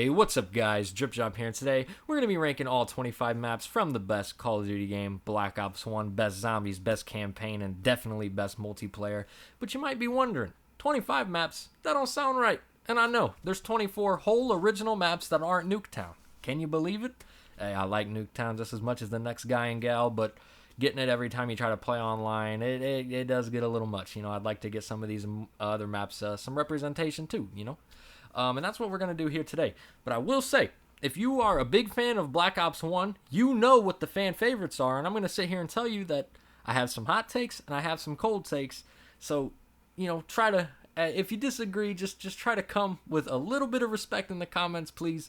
Hey, what's up guys, Drip Job here, and today we're going to be ranking all 25 maps from the best Call of Duty game, Black Ops 1, best zombies, best campaign, and definitely best multiplayer. But you might be wondering, 25 maps? That don't sound right. And I know, there's 24 whole original maps that aren't Nuketown. Can you believe it? Hey, I like Nuketown just as much as the next guy and gal, but getting it every time you try to play online, it does get a little much. You know, I'd like to get some of these other maps some representation too, you know? And that's what we're going to do here today. But I will say, if you are a big fan of Black Ops 1, you know what the fan favorites are. And I'm going to sit here and tell you that I have some hot takes and I have some cold takes. So, you know, try to, if you disagree, just try to come with a little bit of respect in the comments, please.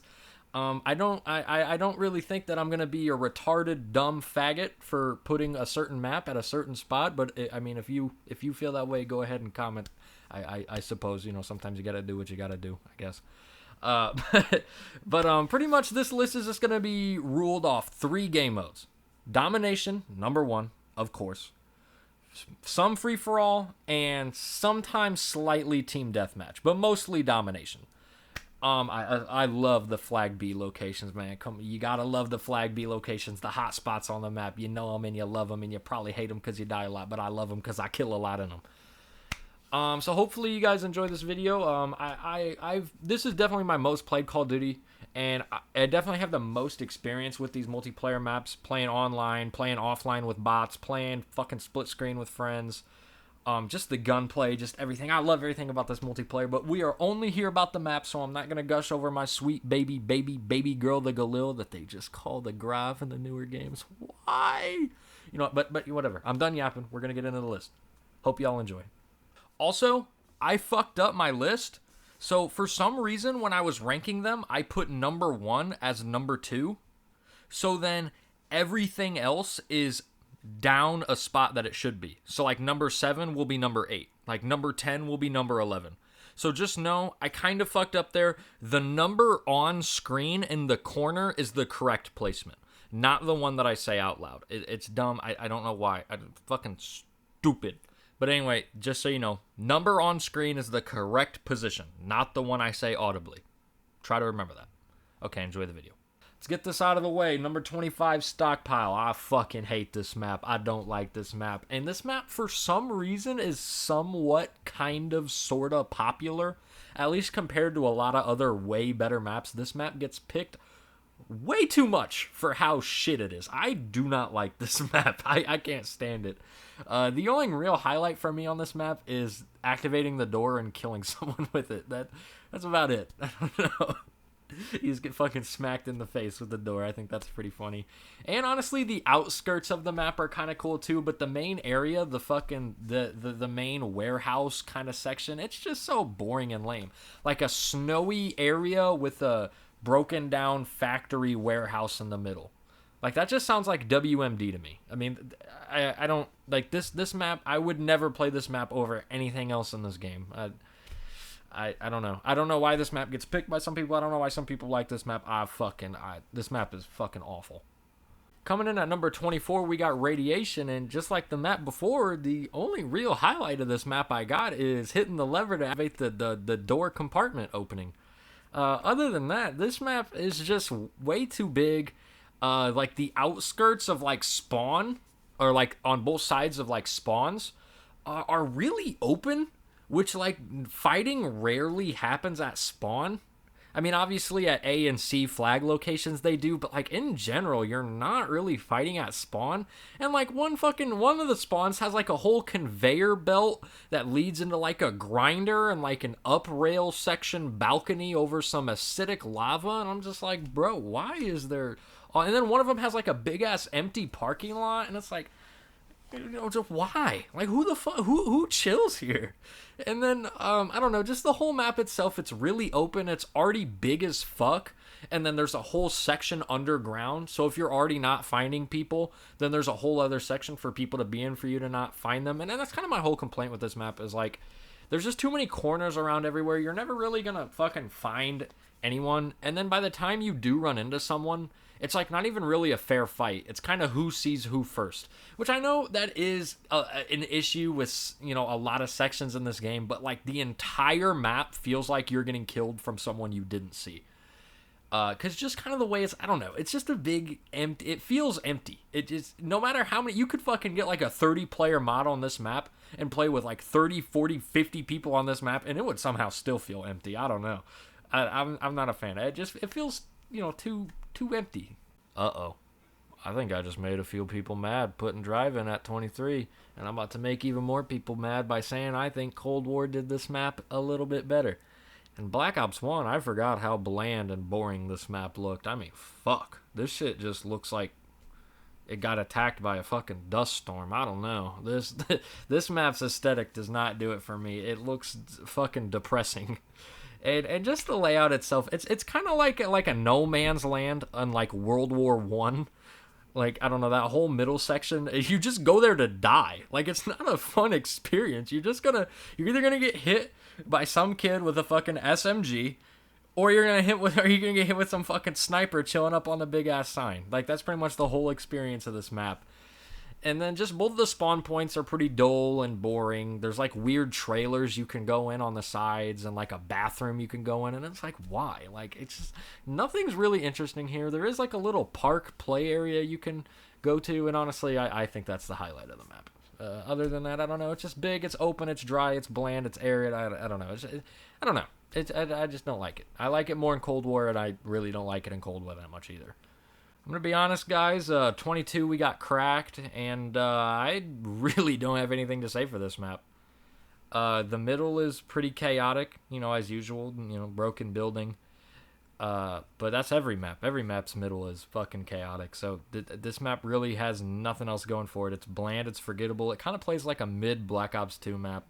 I don't really think that I'm going to be a retarded, dumb faggot for putting a certain map at a certain spot. But, I mean, if you feel that way, go ahead and comment. I suppose, you know, sometimes you gotta do what you gotta do, I guess. But pretty much this list is just gonna be ruled off 3 game modes. Domination, number 1, of course. Some free-for-all, and sometimes slightly team deathmatch, but mostly domination. I love the Flag B locations, man. You gotta love the Flag B locations, the hot spots on the map. You know them and you love them, and you probably hate them because you die a lot, but I love them because I kill a lot in them. So hopefully you guys enjoy this video. This is definitely my most played Call of Duty, and I definitely have the most experience with these multiplayer maps, playing online, playing offline with bots, playing fucking split screen with friends, just the gunplay, just everything. I love everything about this multiplayer, but we are only here about the map, so I'm not going to gush over my sweet baby girl, the Galil, that they just call the Grav in the newer games. Why? You know, but whatever. I'm done yapping. We're going to get into the list. Hope y'all enjoy. Also, I fucked up my list. So for some reason, when I was ranking them, I put number 1 as number 2. So then everything else is down a spot that it should be. So like number 7 will be number 8. Like number 10 will be number 11. So just know, I kind of fucked up there. The number on screen in the corner is the correct placement. Not the one that I say out loud. It's dumb. I don't know why. I'm fucking stupid. But anyway, just so you know, number on screen is the correct position, not the one I say audibly. Try to remember that. Okay, enjoy the video. Let's get this out of the way. Number 25, Stockpile. I fucking hate this map. I don't like this map. And this map, for some reason, is somewhat kind of sort of popular. At least compared to a lot of other way better maps. This map gets picked way too much for how shit it is. I do not like this map. I can't stand it. The only real highlight for me on this map is activating the door and killing someone with it. That's about it. I don't know. You just get fucking smacked in the face with the door. I think that's pretty funny. And honestly, the outskirts of the map are kind of cool too, but the main area, the main warehouse kind of section, it's just so boring and lame. Like a snowy area with a broken down factory warehouse in the middle. Like, that just sounds like WMD to me. I mean, I don't, like, this map, I would never play this map over anything else in this game. I don't know. I don't know why this map gets picked by some people. I don't know why some people like this map. This map is fucking awful. Coming in at number 24, we got Radiation, and just like the map before, the only real highlight of this map I got is hitting the lever to activate the door compartment opening. Other than that, this map is just way too big. Like the outskirts of like spawn, or like on both sides of like spawns, are really open, which like fighting rarely happens at spawn. I mean, obviously at A and C flag locations they do, but like in general, you're not really fighting at spawn. And like one of the spawns has like a whole conveyor belt that leads into like a grinder and like an up rail section balcony over some acidic lava. And I'm just like, bro, why is there... And then one of them has like a big ass empty parking lot, and it's like, you know, just why? Like, who the fuck? Who chills here? And then I don't know, just the whole map itself. It's really open. It's already big as fuck, and then there's a whole section underground. So if you're already not finding people, then there's a whole other section for people to be in for you to not find them. And that's kind of my whole complaint with this map is like, there's just too many corners around everywhere. You're never really gonna fucking find anyone. And then by the time you do run into someone, it's like not even really a fair fight. It's kind of who sees who first, which I know that is an issue with, you know, a lot of sections in this game, but like the entire map feels like you're getting killed from someone you didn't see. Because just kind of the way I don't know, it's just a big empty, it feels empty. It just, no matter how many, you could fucking get like a 30-player mod on this map and play with like 30, 40, 50 people on this map, and it would somehow still feel empty. I don't know. I'm not a fan. It feels, too empty. Uh-oh. I think I just made a few people mad putting drive in at 23, and I'm about to make even more people mad by saying I think Cold War did this map a little bit better. In Black Ops 1, I forgot how bland and boring this map looked. I mean, fuck. This shit just looks like it got attacked by a fucking dust storm. I don't know. This map's aesthetic does not do it for me. It looks fucking depressing. And just the layout itself, it's kind of like a no man's land unlike World War One. Like, I don't know, that whole middle section, you just go there to die. Like, it's not a fun experience. You're either gonna get hit by some kid with a fucking SMG, or you're gonna get hit with some fucking sniper chilling up on the big ass sign. Like, that's pretty much the whole experience of this map. And then just both of the spawn points are pretty dull and boring. There's like weird trailers you can go in on the sides and like a bathroom you can go in, and it's like, why? Like, it's just, nothing's really interesting here. There is like a little park play area you can go to, and honestly, I think that's the highlight of the map. Other than that, I don't know. It's just big, it's open, it's dry, it's bland, it's arid. I don't know. I don't know. I just don't like it. I like it more in Cold War, and I really don't like it in Cold War that much either. I'm going to be honest, guys. 22, we got cracked, and I really don't have anything to say for this map. The middle is pretty chaotic, as usual, broken building. But that's every map. Every map's middle is fucking chaotic. So this map really has nothing else going for it. It's bland, it's forgettable. It kind of plays like a mid Black Ops 2 map.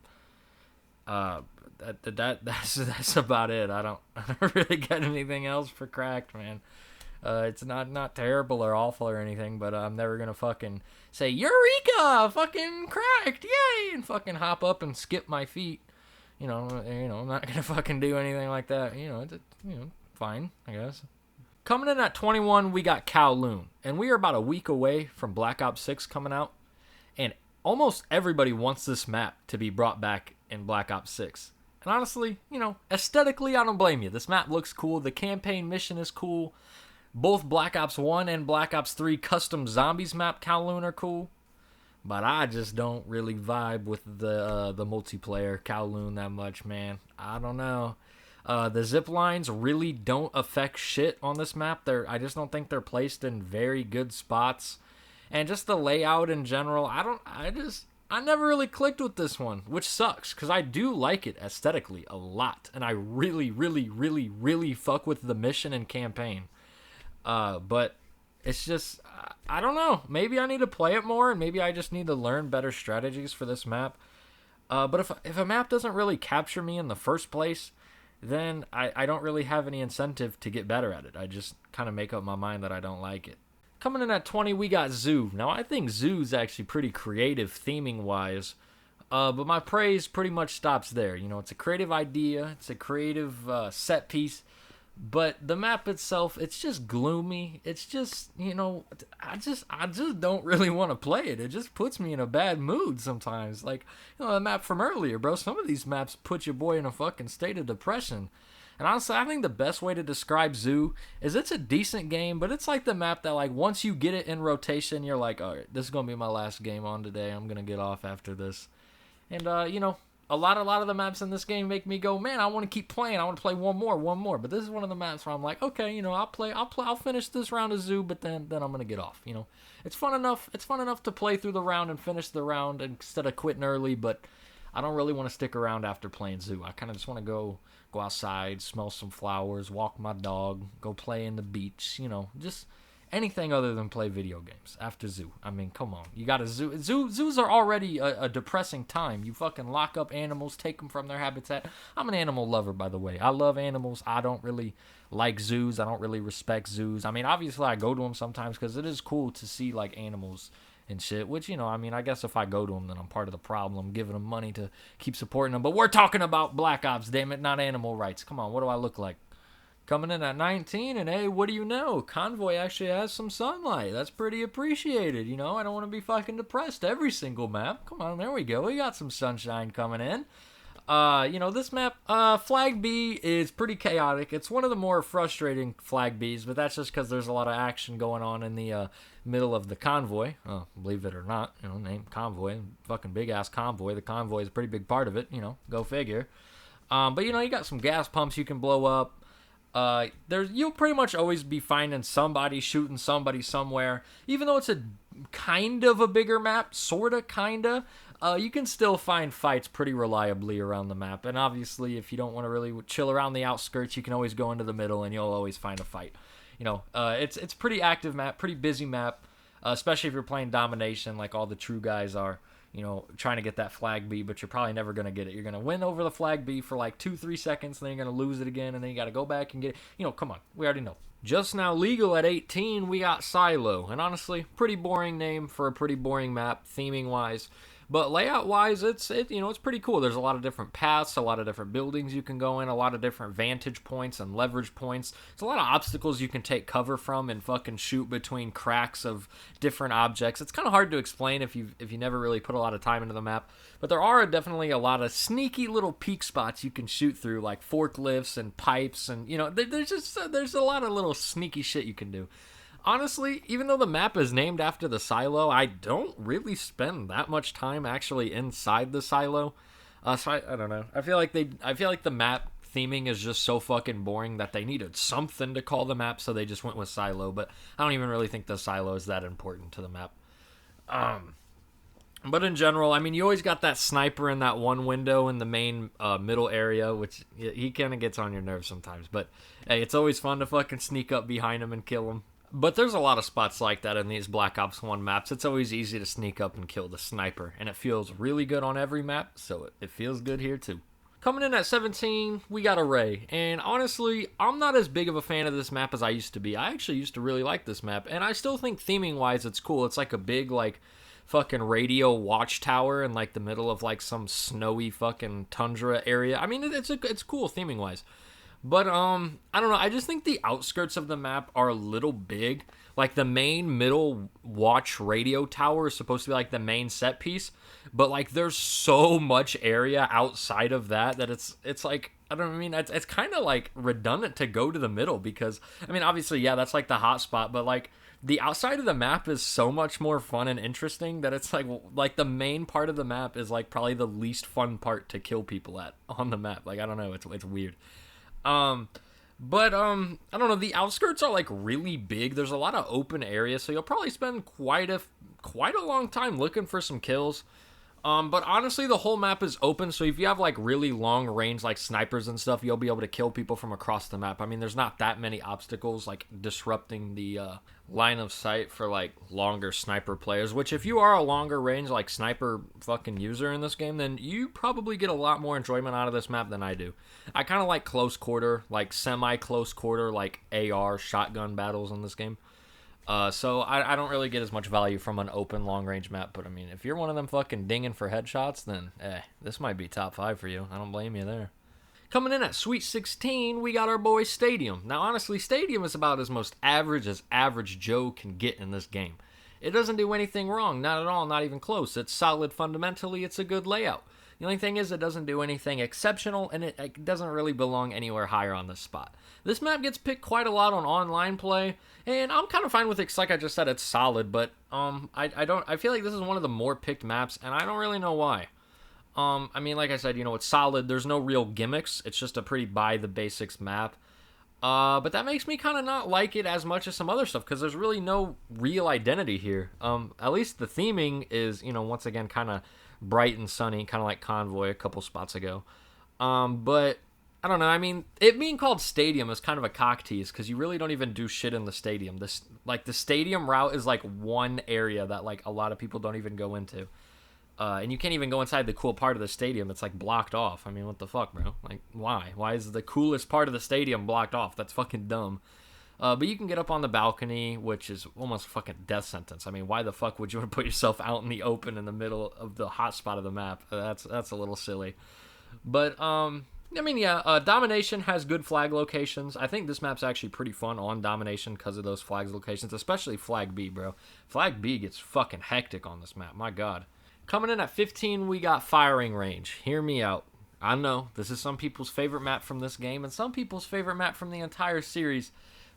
That's about it. I don't really get anything else for cracked, man. It's not terrible or awful or anything, but I'm never gonna fucking say Eureka, fucking cracked, yay, and fucking hop up and skip my feet. I'm not gonna fucking do anything like that. It's fine, I guess. Coming in at 21, we got Kowloon, and we are about a week away from Black Ops 6 coming out, and almost everybody wants this map to be brought back in Black Ops 6. And honestly, aesthetically, I don't blame you. This map looks cool. The campaign mission is cool. Both Black Ops 1 and Black Ops 3 custom zombies map Kowloon are cool. But I just don't really vibe with the multiplayer Kowloon that much, man. I don't know. The zip lines really don't affect shit on this map. I just don't think they're placed in very good spots. And just the layout in general, I never really clicked with this one, which sucks, because I do like it aesthetically a lot. And I really, really, really, really fuck with the mission and campaign. But it's just, I don't know. Maybe I need to play it more, and maybe I just need to learn better strategies for this map. But if a map doesn't really capture me in the first place, then I don't really have any incentive to get better at it. I just kind of make up my mind that I don't like it. Coming in at 20, we got Zoo. Now, I think Zoo's actually pretty creative theming-wise, but my praise pretty much stops there. It's a creative idea. It's a creative set piece. But the map itself, it's just gloomy. It's just, I just don't really want to play it. It just puts me in a bad mood sometimes. Like, the map from earlier, bro. Some of these maps put your boy in a fucking state of depression. And honestly, I think the best way to describe Zoo is it's a decent game, but it's like the map that, like, once you get it in rotation, you're like, all right, this is going to be my last game on today. I'm going to get off after this. And, a lot of the maps in this game make me go, man, I want to keep playing. I want to play one more. But this is one of the maps where I'm like, okay, I'll finish this round of Zoo, but then I'm gonna get off. It's fun enough. It's fun enough to play through the round and finish the round instead of quitting early. But I don't really want to stick around after playing Zoo. I kind of just want to go outside, smell some flowers, walk my dog, go play in the beach. Just anything other than play video games after Zoo. I mean, come on. You got a zoo. Zoos are already a depressing time. You fucking lock up animals, take them from their habitat. I'm an animal lover, by the way. I love animals. I don't really like zoos. I don't really respect zoos. I mean, obviously, I go to them sometimes because it is cool to see, like, animals and shit, which, I guess if I go to them, then I'm part of the problem, giving them money to keep supporting them. But we're talking about Black Ops, damn it, not animal rights. Come on, what do I look like? Coming in at 19, and hey, what do you know? Convoy actually has some sunlight. That's pretty appreciated, I don't want to be fucking depressed every single map. Come on, there we go. We got some sunshine coming in. This map, Flag B is pretty chaotic. It's one of the more frustrating Flag Bs, but that's just because there's a lot of action going on in the middle of the convoy. Oh, believe it or not, name convoy, fucking big ass convoy. The convoy is a pretty big part of it. Go figure. But you got some gas pumps you can blow up. You'll pretty much always be finding somebody shooting somebody somewhere. Even though it's a kind of a bigger map, sorta, kinda, you can still find fights pretty reliably around the map. And obviously, if you don't want to really chill around the outskirts, you can always go into the middle and you'll always find a fight. It's pretty active map, pretty busy map, especially if you're playing domination like all the true guys are. Trying to get that flag B, but you're probably never going to get it. You're going to win over the flag B for like 2-3 seconds, then you're going to lose it again, and then you got to go back and get it. Come on. We already know. Just now legal at 18, we got Silo. And honestly, pretty boring name for a pretty boring map, theming-wise. But layout-wise, it's pretty cool. There's a lot of different paths, a lot of different buildings you can go in, a lot of different vantage points and leverage points. There's a lot of obstacles you can take cover from and fucking shoot between cracks of different objects. It's kind of hard to explain if you never really put a lot of time into the map. But there are definitely a lot of sneaky little peek spots you can shoot through, like forklifts and pipes, and there's a lot of little sneaky shit you can do. Honestly, even though the map is named after the silo, I don't really spend that much time actually inside the silo. So I don't know. I feel like the map theming is just so fucking boring that they needed something to call the map, so they just went with silo. But I don't even really think the silo is that important to the map. But in general, you always got that sniper in that one window in the main middle area, which he kind of gets on your nerves sometimes. But hey, it's always fun to fucking sneak up behind him and kill him. But there's a lot of spots like that in these Black Ops 1 maps. It's always easy to sneak up and kill the sniper, and it feels really good on every map, so it feels good here too. Coming in at 17, we got Array, and honestly, I'm not as big of a fan of this map as I used to be. I actually used to really like this map, and I still think theming-wise it's cool. It's like a big, fucking radio watchtower in, the middle of, some snowy fucking tundra area. It's cool theming-wise. But, I don't know, I just think the outskirts of the map are a little big. The main middle watch radio tower is supposed to be, the main set piece. But, there's so much area outside of that it's it's kind of, redundant to go to the middle. Because, obviously, yeah, that's, the hot spot. But, the outside of the map is so much more fun and interesting that it's, the main part of the map is, probably the least fun part to kill people at on the map. I don't know, it's weird. I don't know, the outskirts are really big. There's a lot of open areas, so you'll probably spend quite a long time looking for some kills. But honestly, the whole map is open, so if you have really long range snipers and stuff, you'll be able to kill people from across the map. There's not that many obstacles disrupting the line of sight for longer sniper players, which if you are a longer range sniper fucking user in this game, then you probably get a lot more enjoyment out of this map than I do. I kind of like close quarter, semi close quarter, AR shotgun battles in this game. So I don't really get as much value from an open long-range map, but if you're one of them fucking dinging for headshots, then this might be top 5 for you. I don't blame you there. Coming in at Sweet 16, we got our boy Stadium. Now, honestly, Stadium is about as most average as average Joe can get in this game. It doesn't do anything wrong, not at all, not even close. It's solid fundamentally, it's a good layout. The only thing is it doesn't do anything exceptional, and it doesn't really belong anywhere higher on this spot. This map gets picked quite a lot on online play, and I'm kind of fine with it, like I just said, it's solid, but I feel like this is one of the more picked maps, and I don't really know why. Like I said, it's solid, there's no real gimmicks, it's just a pretty by-the-basics map. But that makes me kind of not like it as much as some other stuff, because there's really no real identity here. At least the theming is, once again, kind of bright and sunny, kind of like Convoy a couple spots ago. But I don't know. It being called Stadium is kind of a cock tease, because you really don't even do shit in the stadium. The stadium route is one area that a lot of people don't even go into. And you can't even go inside the cool part of the stadium. It's blocked off. What the fuck, bro? Why? Why is the coolest part of the stadium blocked off? That's fucking dumb. But you can get up on the balcony, which is almost a fucking death sentence. Why the fuck would you want to put yourself out in the open in the middle of the hot spot of the map? That's a little silly. But, Domination has good flag locations. I think this map's actually pretty fun on Domination because of those flags locations, especially Flag B, bro. Flag B gets fucking hectic on this map, my god. Coming in at 15, we got Firing Range. Hear me out. I know this is some people's favorite map from this game and some people's favorite map from the entire series,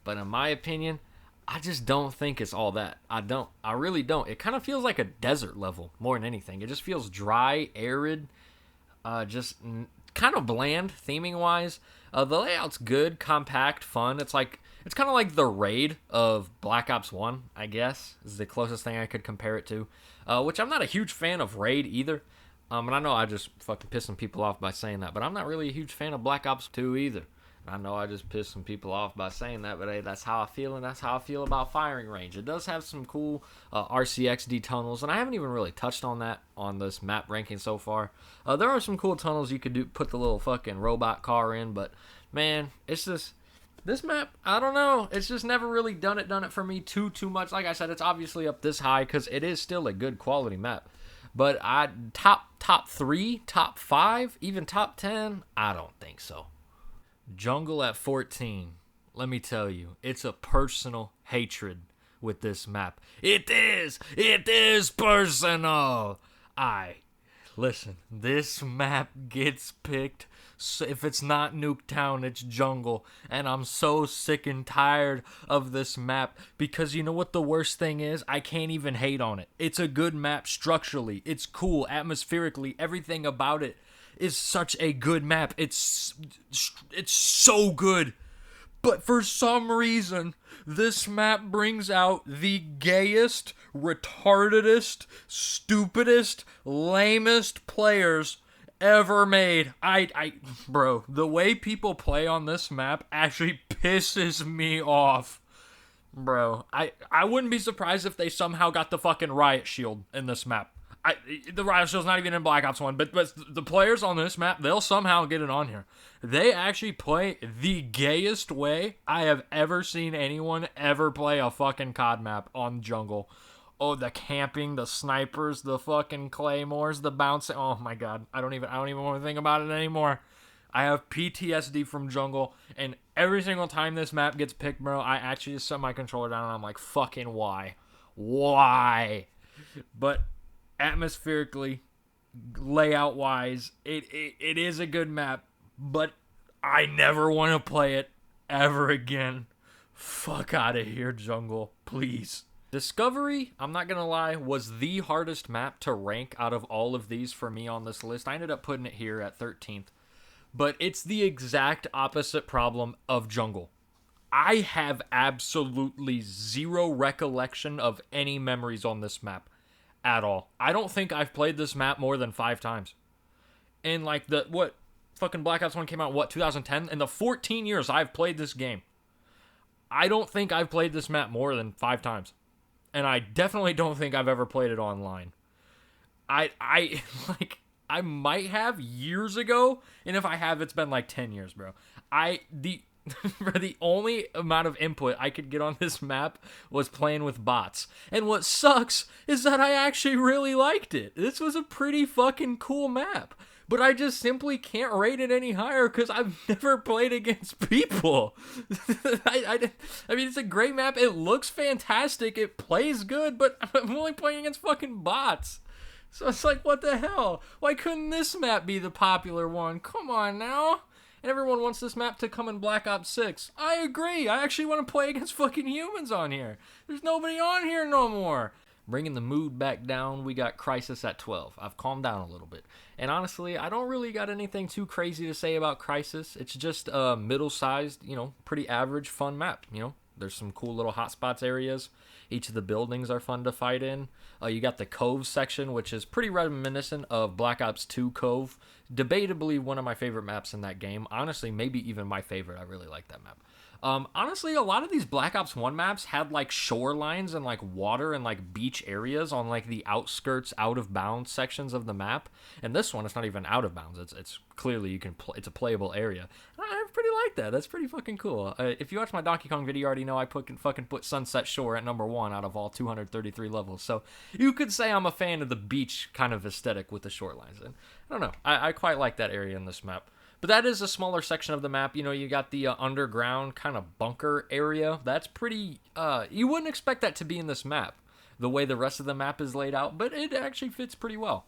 but in my opinion, I just don't think it's all that. I don't. I really don't. It kind of feels like a desert level more than anything. It just feels dry, arid, kind of bland theming wise. The layout's good, compact, fun. It's kind of like the raid of Black Ops 1, I guess, is the closest thing I could compare it to. Which I'm not a huge fan of raid either. And I know I just fucking piss some people off by saying that, but I'm not really a huge fan of Black Ops 2 either. I know I just pissed some people off by saying that, but hey, that's how I feel, and that's how I feel about firing range. It does have some cool RCXD tunnels, and I haven't even really touched on that on this map ranking so far. There are some cool tunnels you could put the little fucking robot car in, but man, it's just this map. I don't know. It's just never really done it for me too much. Like I said, it's obviously up this high because it is still a good quality map. But top 3, top 5, even top 10, I don't think so. Jungle at 14. Let me tell you, it's a personal hatred with this map. It is personal. Listen, this map gets picked. So if it's not Nuketown, it's Jungle. And I'm so sick and tired of this map because you know what the worst thing is? I can't even hate on it. It's a good map structurally. It's cool atmospherically. Everything about it is such a good map. It's so good. But for some reason, this map brings out the gayest, retardedest, stupidest, lamest players ever made. Bro, the way people play on this map actually pisses me off. Bro, I wouldn't be surprised if they somehow got the fucking riot shield in this map. The riot shield's not even in Black Ops 1, but the players on this map, they'll somehow get it on here. They actually play the gayest way I have ever seen anyone ever play a fucking COD map on Jungle. Oh, the camping, the snipers, the fucking claymores, the bouncing. Oh my god, I don't even want to think about it anymore. I have PTSD from Jungle, and every single time this map gets picked, bro, I actually just set my controller down and I'm like, fucking why? Why? But atmospherically, layout wise, it is a good map, but I never want to play it ever again. Fuck out of here, Jungle, please. Discovery, I'm not gonna lie, was the hardest map to rank out of all of these for me on this list. I ended up putting it here at 13th, but it's the exact opposite problem of Jungle. I have absolutely zero recollection of any memories on this map at all. I don't think I've played this map more than 5 times. And like fucking Black Ops 1 came out, 2010? In the 14 years I've played this game, I don't think I've played this map more than 5 times. And I definitely don't think I've ever played it online. I might have years ago, and if I have, it's been like 10 years, bro. The only amount of input I could get on this map was playing with bots. And what sucks is that I actually really liked it. This was a pretty fucking cool map. But I just simply can't rate it any higher because I've never played against people. I mean, it's a great map. It looks fantastic. It plays good, but I'm only playing against fucking bots. So it's like, what the hell? Why couldn't this map be the popular one? Come on now. And everyone wants this map to come in Black Ops 6. I agree. I actually want to play against fucking humans on here. There's nobody on here no more. Bringing the mood back down, we got Crisis at 12. I've calmed down a little bit. And honestly, I don't really got anything too crazy to say about Crisis. It's just a middle-sized, pretty average, fun map, There's some cool little hotspots areas. Each of the buildings are fun to fight in. You got the Cove section, which is pretty reminiscent of Black Ops 2 Cove. Debatably one of my favorite maps in that game. Honestly, maybe even my favorite. I really like that map. Honestly, a lot of these Black Ops 1 maps had like shorelines and like water and like beach areas on like the outskirts, out of bounds sections of the map. And this one, it's not even out of bounds. It's clearly you can it's a playable area. I pretty like that. That's pretty fucking cool. If you watch my Donkey Kong video, you already know I fucking put Sunset Shore at number 1 out of all 233 levels. So you could say I'm a fan of the beach kind of aesthetic with the shorelines. And I don't know. I quite like that area in this map. But that is a smaller section of the map. You got the underground kind of bunker area. That's pretty... you wouldn't expect that to be in this map, the way the rest of the map is laid out, but it actually fits pretty well.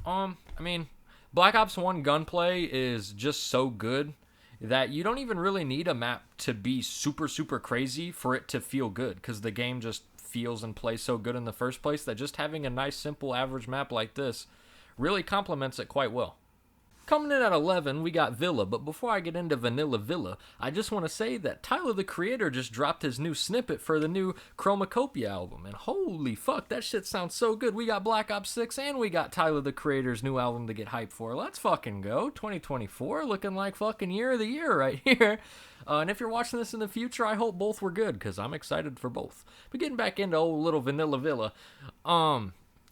I mean, Black Ops 1 gunplay is just so good that you don't even really need a map to be super, super crazy for it to feel good, because the game just feels and plays so good in the first place that just having a nice, simple, average map like this really complements it quite well. Coming in at 11, we got Villa, but before I get into Vanilla Villa, I just want to say that Tyler, the Creator, just dropped his new snippet for the new Chromacopia album, and holy fuck, that shit sounds so good. We got Black Ops 6, and we got Tyler, the Creator's new album to get hyped for. Let's fucking go. 2024, looking like fucking year of the year right here. And if you're watching this in the future, I hope both were good, because I'm excited for both. But getting back into old little Vanilla Villa,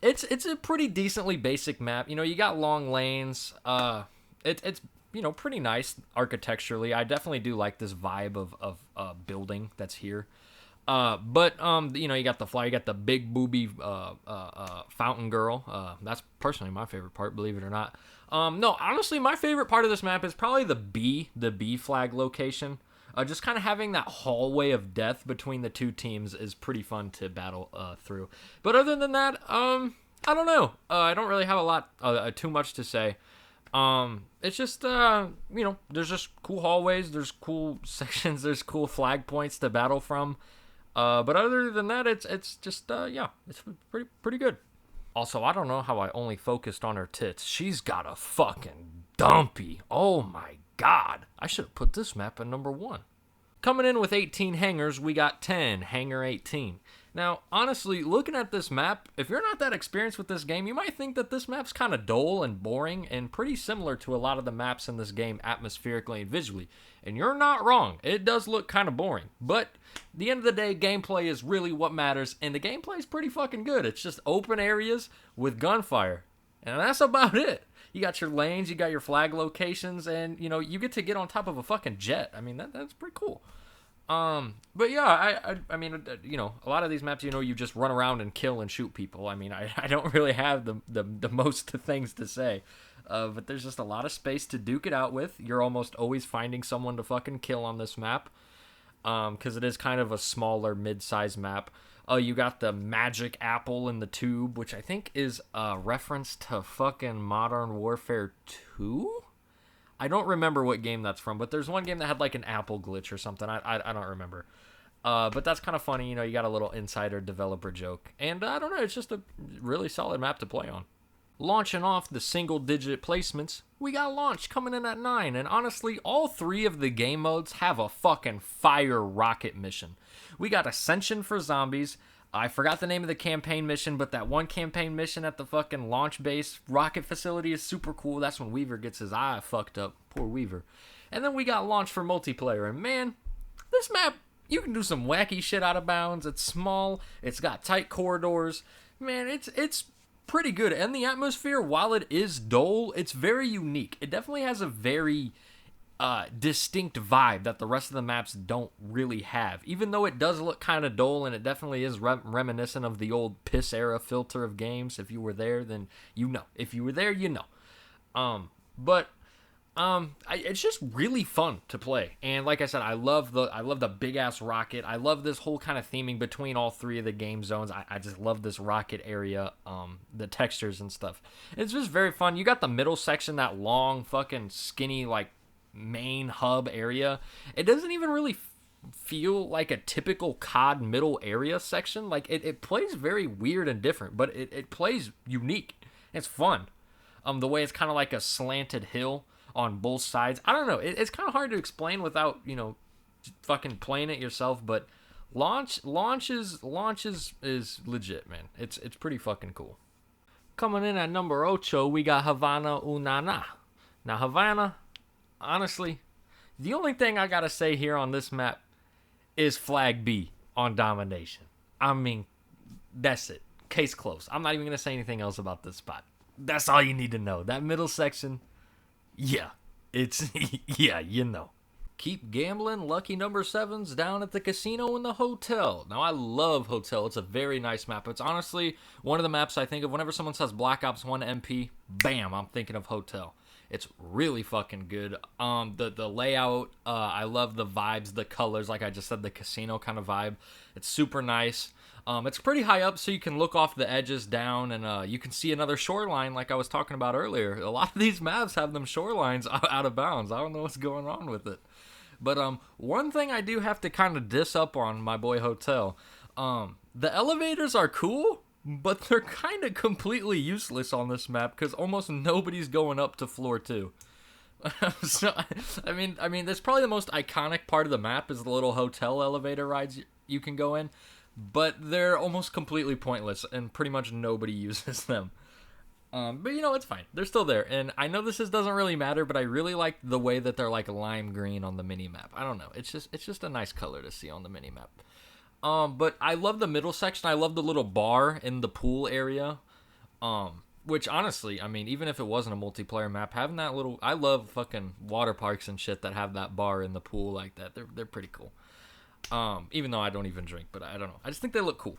It's a pretty decently basic map. You know, you got long lanes. It's you know, pretty nice architecturally. I definitely do like this vibe of building that's here. But you know, you got the fly, you got the big booby fountain girl. That's personally my favorite part, believe it or not. No, honestly, my favorite part of this map is probably the B flag location. Just kind of having that hallway of death between the two teams is pretty fun to battle through. But other than that, I don't know. I don't really have a lot, too much to say. It's just, you know, there's just cool hallways, there's cool sections, there's cool flag points to battle from. But other than that, it's just, yeah, it's pretty good. Also, I don't know how I only focused on her tits. She's got a fucking dumpy. Oh my God. I should have put this map at number 1. Coming in with 18 hangars, we got 10, hangar 18. Now, honestly, looking at this map, if you're not that experienced with this game, you might think that this map's kind of dull and boring and pretty similar to a lot of the maps in this game atmospherically and visually. And you're not wrong. It does look kind of boring. But at the end of the day, gameplay is really what matters, and the gameplay is pretty fucking good. It's just open areas with gunfire. And that's about it. You got your lanes, you got your flag locations, and, you know, you get to get on top of a fucking jet. I mean, that's pretty cool. But yeah, I mean, you know, a lot of these maps, you know, you just run around and kill and shoot people. I mean, I don't really have the most things to say. But there's just a lot of space to duke it out with. You're almost always finding someone to fucking kill on this map. Because it is kind of a smaller, mid-sized map. You got the magic apple in the tube, which I think is a reference to fucking Modern Warfare 2? I don't remember what game that's from, but there's one game that had like an apple glitch or something. I don't remember. But that's kind of funny. You know, you got a little insider developer joke. And I don't know, it's just a really solid map to play on. Launching off the single-digit placements, we got Launch coming in at 9. And honestly, all 3 of the game modes have a fucking fire rocket mission. We got Ascension for zombies. I forgot the name of the campaign mission, but that one campaign mission at the fucking launch base rocket facility is super cool. That's when Weaver gets his eye fucked up. Poor Weaver. And then we got Launch for multiplayer. And man, this map, you can do some wacky shit out of bounds. It's small. It's got tight corridors. Man, it's pretty good. And the atmosphere, while it is dull, it's very unique. It definitely has a very distinct vibe that the rest of the maps don't really have. Even though it does look kind of dull, and it definitely is reminiscent of the old piss era filter of games. If you were there, then you know. If you were there, you know. It's just really fun to play. And like I said, I love the big ass rocket. I love this whole kind of theming between all 3 of the game zones. I just love this rocket area, the textures and stuff. It's just very fun. You got the middle section, that long fucking skinny like main hub area. It doesn't even really feel like a typical COD middle area section. Like it plays very weird and different, but it plays unique. It's fun. The way it's kind of like a slanted hill on both sides. I don't know. It's kind of hard to explain without, you know, fucking playing it yourself. But launch is legit, man. It's pretty fucking cool. Coming in at number 8, we got Havana Unana. Now Havana, honestly, the only thing I gotta say here on this map is flag B on domination. I mean, that's it. Case closed. I'm not even gonna say anything else about this spot. That's all you need to know. That middle section, yeah, it's, yeah, you know. Keep gambling, lucky number 7's down at the casino and the hotel. Now, I love Hotel. It's a very nice map. It's honestly one of the maps I think of whenever someone says Black Ops 1 MP, bam, I'm thinking of Hotel. It's really fucking good. The layout, I love the vibes, the colors. Like I just said, the casino kind of vibe. It's super nice. It's pretty high up, so you can look off the edges down, and you can see another shoreline, like I was talking about earlier. A lot of these maps have them shorelines out of bounds. I don't know what's going on with it. But one thing I do have to kind of diss up on my boy Hotel. The elevators are cool, but they're kind of completely useless on this map because almost nobody's going up to floor 2. So, I mean, that's probably the most iconic part of the map is the little hotel elevator rides you can go in, but they're almost completely pointless, and pretty much nobody uses them. But it's fine. They're still there, and I know this doesn't really matter, but I really like the way that they're like lime green on the mini map. I don't know. It's just a nice color to see on the mini map. But I love the middle section. I love the little bar in the pool area. Which honestly, I mean, even if it wasn't a multiplayer map, having that little, I love fucking water parks and shit that have that bar in the pool like that. They're pretty cool. Even though I don't even drink, but I don't know. I just think they look cool.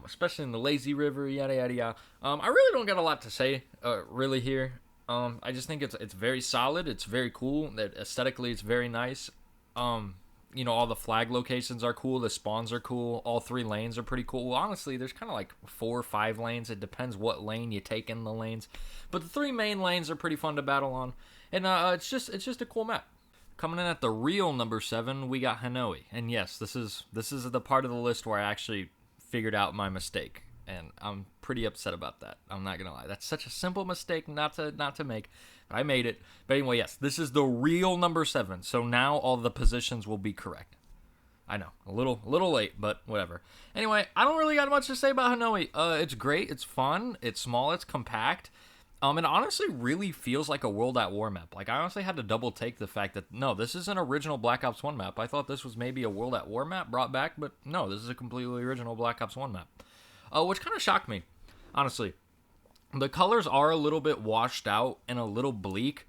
Especially in the lazy river, yada yada yada. I really don't got a lot to say, really here. I just think it's very solid. It's very cool. That aesthetically, it's very nice. All the flag locations are cool. The spawns are cool. All 3 lanes are pretty cool. Well, honestly, there's kind of like 4 or 5 lanes. It depends what lane you take in the lanes. But the 3 main lanes are pretty fun to battle on, and it's just a cool map. Coming in at the real number 7, we got Hanoi, and yes, this is the part of the list where I actually figured out my mistake, and I'm pretty upset about that. I'm not gonna lie. That's such a simple mistake not to make. I made it. But anyway, yes, this is the real number 7. So now all the positions will be correct. I know, a little late, but whatever. Anyway, I don't really got much to say about Hanoi. It's great. It's fun. It's small. It's compact. It honestly really feels like a World at War map. Like, I honestly had to double take the fact that, no, this is an original Black Ops 1 map. I thought this was maybe a World at War map brought back, but no, this is a completely original Black Ops 1 map. Which kind of shocked me, honestly. The colors are a little bit washed out and a little bleak,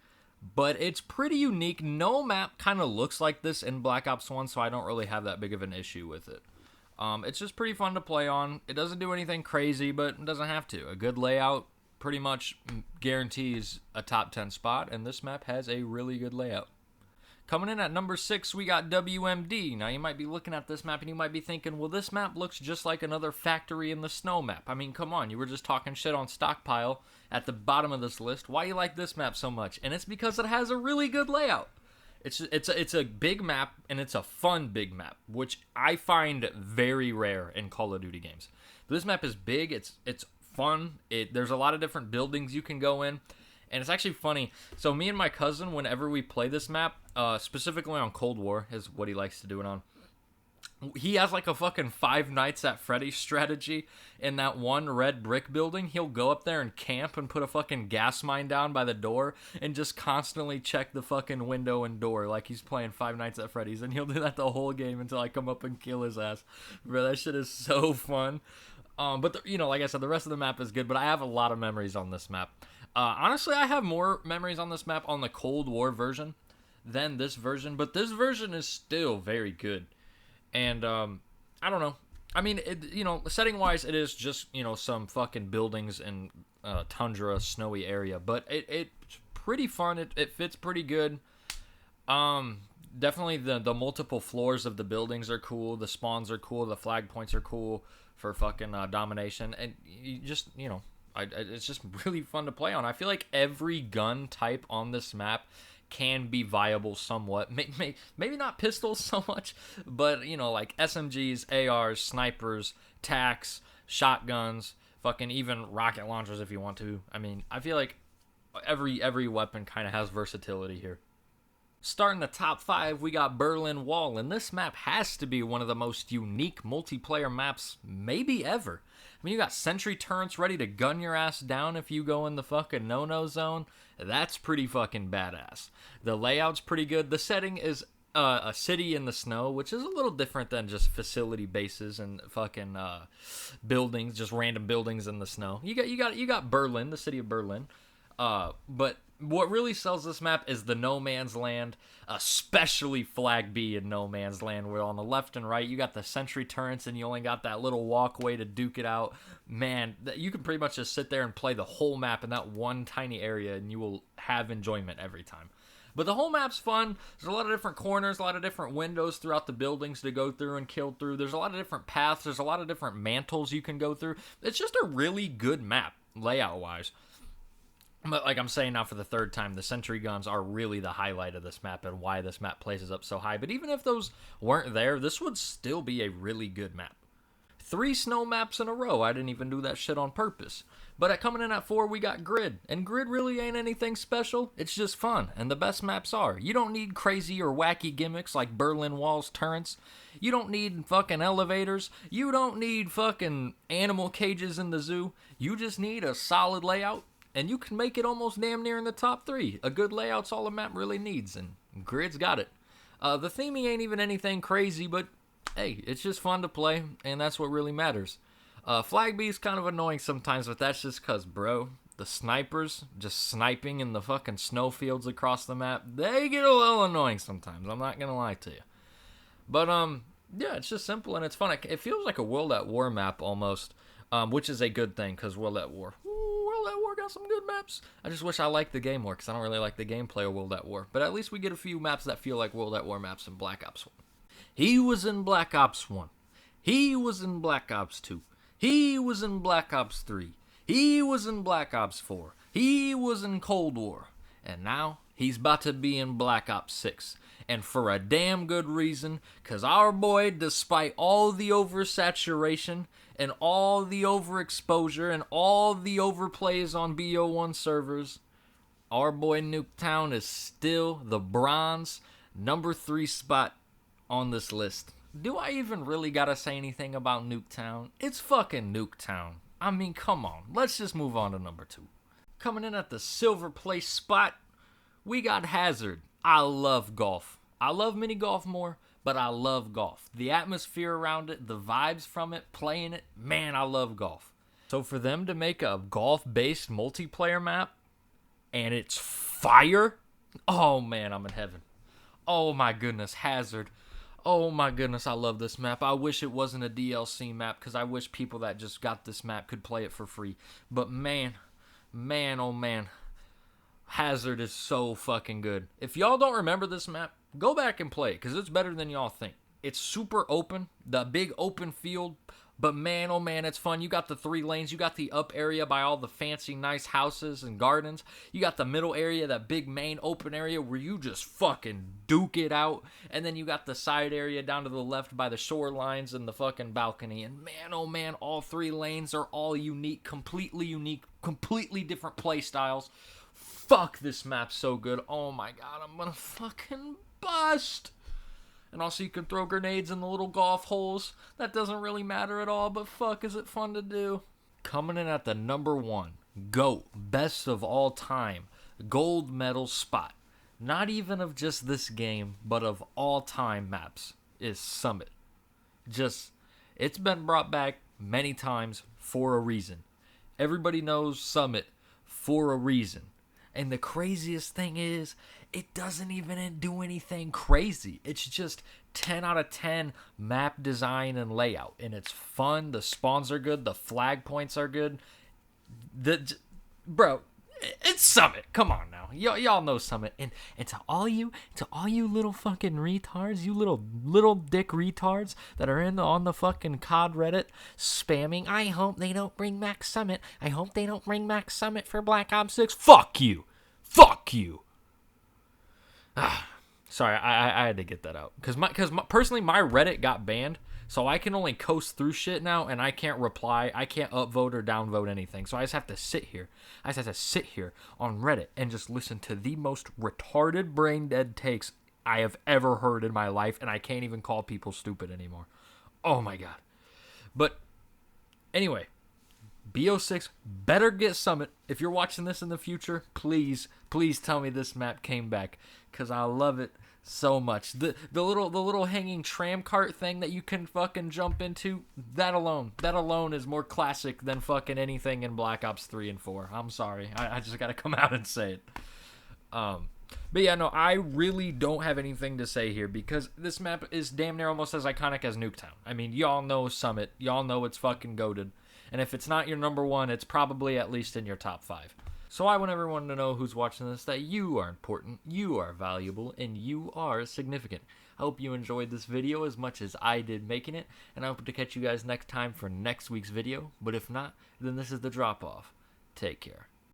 but it's pretty unique. No map kind of looks like this in Black Ops 1, so I don't really have that big of an issue with it. It's just pretty fun to play on. It doesn't do anything crazy, but it doesn't have to. A good layout pretty much guarantees a top 10 spot, and this map has a really good layout. Coming in at number 6, we got WMD. Now, you might be looking at this map and you might be thinking, well, this map looks just like another Factory in the Snow map. I mean, come on, you were just talking shit on Stockpile at the bottom of this list. Why you like this map so much? And it's because it has a really good layout. It's a big map, and it's a fun big map, which I find very rare in Call of Duty games. This map is big, it's fun, there's a lot of different buildings you can go in. And it's actually funny. So me and my cousin, whenever we play this map, specifically on Cold War, is what he likes to do it on. He has like a fucking Five Nights at Freddy's strategy in that one red brick building. He'll go up there and camp and put a fucking gas mine down by the door and just constantly check the fucking window and door like he's playing Five Nights at Freddy's. And he'll do that the whole game until I come up and kill his ass. Bro, that shit is so fun. But like I said, the rest of the map is good, but I have a lot of memories on this map. Honestly, I have more memories on this map on the Cold War version than this version, but this version is still very good. And, I don't know. I mean, setting-wise, it is just, some fucking buildings in tundra, snowy area, but it's pretty fun. It fits pretty good. Definitely the multiple floors of the buildings are cool. The spawns are cool. The flag points are cool for fucking domination. And you just, it's just really fun to play on. I feel like every gun type on this map can be viable somewhat. Maybe not pistols so much, but, like SMGs, ARs, snipers, TACs, shotguns, fucking even rocket launchers if you want to. I mean, I feel like every weapon kind of has versatility here. Starting the top 5, we got Berlin Wall, and this map has to be one of the most unique multiplayer maps maybe ever. I mean, you got sentry turrets ready to gun your ass down if you go in the fucking no-no zone. That's pretty fucking badass. The layout's pretty good. The setting is a city in the snow, which is a little different than just facility bases and fucking buildings, just random buildings in the snow. You got Berlin, the city of Berlin. But What really sells this map is the no man's land, especially Flag B in no man's land, where on the left and right you got the sentry turrets and you only got that little walkway to duke it out. Man, you can pretty much just sit there and play the whole map in that one tiny area and you will have enjoyment every time. But the whole map's fun. There's a lot of different corners, a lot of different windows throughout the buildings to go through and kill through. There's a lot of different paths. There's a lot of different mantles you can go through. It's just a really good map, layout-wise. But like I'm saying now for the third time, the sentry guns are really the highlight of this map and why this map places up so high. But even if those weren't there, this would still be a really good map. 3 snow maps in a row. I didn't even do that shit on purpose. But coming in at 4, we got Grid. And Grid really ain't anything special. It's just fun. And the best maps are. You don't need crazy or wacky gimmicks like Berlin Walls turrets. You don't need fucking elevators. You don't need fucking animal cages in the zoo. You just need a solid layout. And you can make it almost damn near in the top 3. A good layout's all a map really needs. And Grid's got it. The theming ain't even anything crazy, but hey, it's just fun to play, and that's what really matters. Flag B is kind of annoying sometimes, but that's just because, bro, the snipers just sniping in the fucking snowfields across the map, they get a little annoying sometimes. I'm not going to lie to you. But, yeah, it's just simple and it's fun. It feels like a World at War map almost, which is a good thing because World at War got some good maps. I just wish I liked the game more because I don't really like the gameplay of World at War. But at least we get a few maps that feel like World at War maps in Black Ops 1. He was in Black Ops 1. He was in Black Ops 2. He was in Black Ops 3. He was in Black Ops 4. He was in Cold War. And now he's about to be in Black Ops 6. And for a damn good reason, because our boy, despite all the oversaturation and all the overexposure and all the overplays on BO1 servers, our boy Nuketown is still the bronze number 3 spot on this list. Do I even really gotta say anything about Nuketown? It's fucking Nuketown. I mean, come on. Let's just move on to number 2. Coming in at the silver place spot, we got Hazard. I love golf. I love mini golf more, but I love golf. The atmosphere around it, the vibes from it, playing it, man, I love golf. So for them to make a golf-based multiplayer map, and it's fire, oh man, I'm in heaven. Oh my goodness, Hazard. Oh my goodness, I love this map. I wish it wasn't a DLC map because I wish people that just got this map could play it for free. But man, oh man, Hazard is so fucking good. If y'all don't remember this map, go back and play it because it's better than y'all think. It's super open, the big open field, but man, oh man, it's fun. You got the 3 lanes. You got the up area by all the fancy, nice houses and gardens. You got the middle area, that big main open area where you just fucking duke it out. And then you got the side area down to the left by the shorelines and the fucking balcony. And man, oh man, all 3 lanes are all unique, completely different play styles. Fuck, this map's so good. Oh my god, I'm gonna fucking bust. And also you can throw grenades in the little golf holes. That doesn't really matter at all, but fuck, is it fun to do. Coming in at the number 1, GOAT, best of all time, gold medal spot. Not even of just this game, but of all time maps, is Summit. It's been brought back many times for a reason. Everybody knows Summit for a reason. And the craziest thing is, it doesn't even do anything crazy. It's just 10 out of 10 map design and layout. And it's fun. The spawns are good. The flag points are good. Bro, it's Summit. Come on now. Y'all know Summit. And to all you little fucking retards, you little dick retards that are on the fucking COD Reddit spamming, I hope they don't bring back Summit. I hope they don't bring back Summit for Black Ops 6. Fuck you. Fuck you. Sorry, I had to get that out. Because personally, my Reddit got banned. So I can only coast through shit now, and I can't reply. I can't upvote or downvote anything. So I just have to sit here. I just have to sit here on Reddit and just listen to the most retarded, brain-dead takes I have ever heard in my life, and I can't even call people stupid anymore. Oh my god. But anyway, BO6 better get Summit. If you're watching this in the future, please tell me this map came back, because I love it so much. The little hanging tram cart thing that you can fucking jump into, that alone is more classic than fucking anything in Black Ops 3 and 4. I'm sorry. I just gotta come out and say it. But yeah, no, I really don't have anything to say here because this map is damn near almost as iconic as Nuketown. I mean, y'all know Summit. Y'all know it's fucking goated. And if it's not your number one, it's probably at least in your top 5. So I want everyone to know who's watching this that you are important, you are valuable, and you are significant. I hope you enjoyed this video as much as I did making it, and I hope to catch you guys next time for next week's video. But if not, then this is the drop-off. Take care.